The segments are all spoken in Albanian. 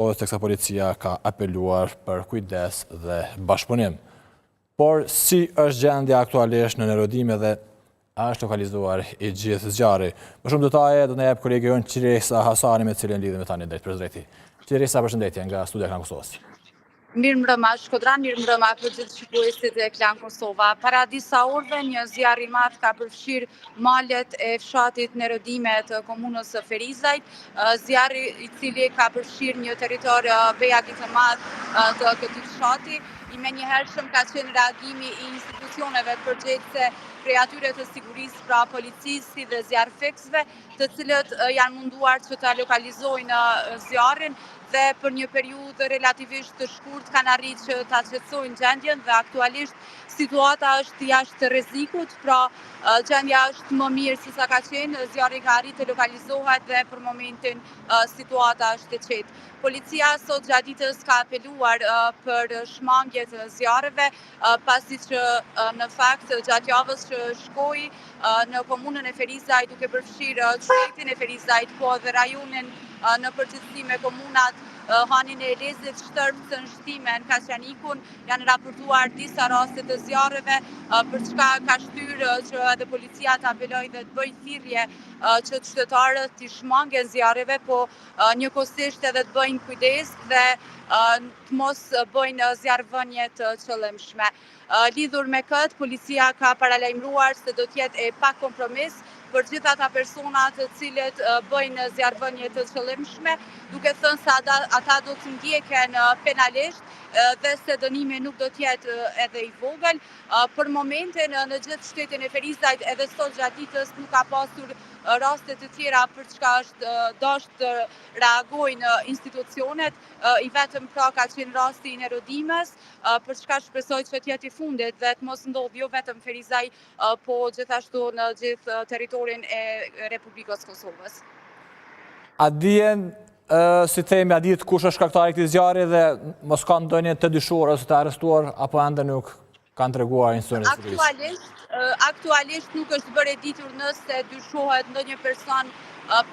teksa policia ka apeluar për kujdes dhe bashkëpunim. Por si është gjendja aktualisht në Nerodime dhe a është lokalizuar i gjithë zjarri? Më shumë detaje do në jep kolegi jonë Qiresa Hasani me cilin lidhëm e tani drejt prezidenti. Qiresa, përshëndetje nga studia Klan Kosovës. Mirë mbrëma Shkodran, mirë mbrëma për gjithë shikuesit e Klan Kosova. Para disa orëve një zjarr i madh ka përfshirë malet e fshatit Nerodime të komunës së Ferizajt, zjarri i cili ka përfshirë një territor bejaqi të madh të këtij fshati. I menjëhershëm ka qenë reagimi i institucioneve përgjegjëse prej atyre të sigurisë, pra policisë dhe zjarrfeksëve, të cilët janë munduar që ta lokalizojnë zjarrin dhe për një periudhë relativisht të shkurt kanë arritur që ta qetësojnë gjendjen dhe aktualisht situata është jashtë rrezikut, pra gjendja është më mirë se sa ka qenë, zjarri ka arritur të lokalizohet dhe për momentin situata është e qetë. Policia sot gjatë ditës ka apeluar për shmangje të zjarreve, pasi që në fakt gjatë javës që shkoi në komunën e Ferizajt duke përfshirë qytetin e Ferizajt, po dhe rajonin në përgjithësi me komunat Hanin e Elezit, Shtërpsën, Shtimen, Kasjanikun, janë raportuar disa raste të zjarreve, për çka ka shtyrë që edhe policia të apelojë dhe të bëjë thirrje që qytetarët të shmangin zjarreve, po njëkohësisht edhe të bëjnë kujdes dhe të mos bëjnë zjarrvënie të qëllimshme. Lidhur me këtë, policia ka paralajmëruar se do të jetë e pa kompromis për gjithë ata persona të cilët bëjnë zjarrvënie të qëllimshme, duke thënë se ata do të ndjeken penalisht dhe se dënimi nuk do të jetë edhe i vogël. Për momentin në gjithë shtetin e Ferizajt edhe sot gjatë ditës nuk ka pasur raste të tjera për çka është dashur të reagojnë institucionet, i vetëm pra ka qenë rasti i Nerodimes, për çka shpresoj që të jetë i fundit dhe të mos ndodhë jo vetëm Ferizaj, po gjithashtu në gjithë territorin e Republikës Kosovës. A dihen si themi, a dihet kush është shkaktari i këtij zjarri dhe mos ka ndonjë të dyshuar ose të arrestuar apo ende nuk kanë treguar institucionet e sigurisë? Aktualisht nuk është bërë e ditur nëse dyshohet ndonjë person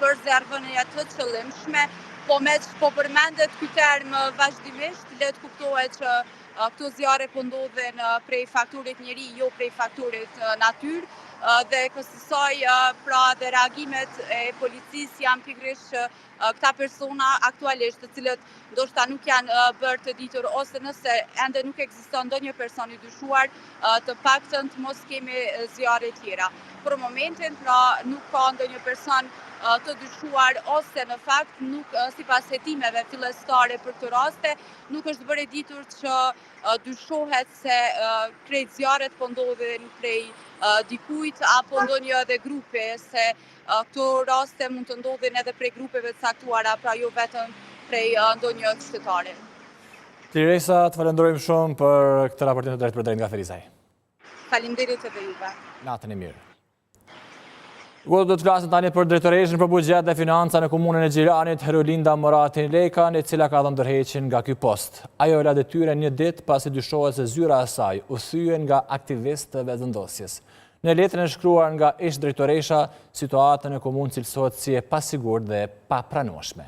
për zjarrvënie të qëllimshme, po përmendet ky term vazhdimisht, le të kuptohet që këto zjarre po ndodhen prej faktorit njeri, jo prej faktorit natyrë, dhe kësaj pra dhe reagimet e policisë janë pikërisht që këta persona aktualisht të cilët ndoshta nuk janë bërë të ditur ose nëse ende nuk ekziston ndonjë person i dyshuar, të paktën të mos kemi zjarre tjera. Për momentin pra nuk ka ndonjë person të dyshuar ose në fakt nuk sipas hetimeve fillestare për këtë raste nuk është bërë e ditur që dyshohet se krejt zjarret po ndodhen prej dikujt apo ndonjë edhe grupe, se këto raste mund të ndodhin edhe prej grupeve të caktuara, pra jo vetëm prej ndonjë qytetari. Qiresa, të falenderojmë shumë për këtë raportim të drejt për drejt nga Ferizaj. Faleminderit edhe juve. Natën e mirë. Do të flasim tani për drejtoreshën për buxhet dhe financa në komunën e Gjilanit, Herolinda Moratin Lekan, e cila ka dhënë ndërheqjen nga ky post. Ajo e la detyrën një ditë pasi dyshohet se zyra e saj u thyen nga aktivistë të vendosjes. Në letrën e shkruar nga ish drejtoresha, situata në komunë cilësohet si e pasigurt dhe papranueshme.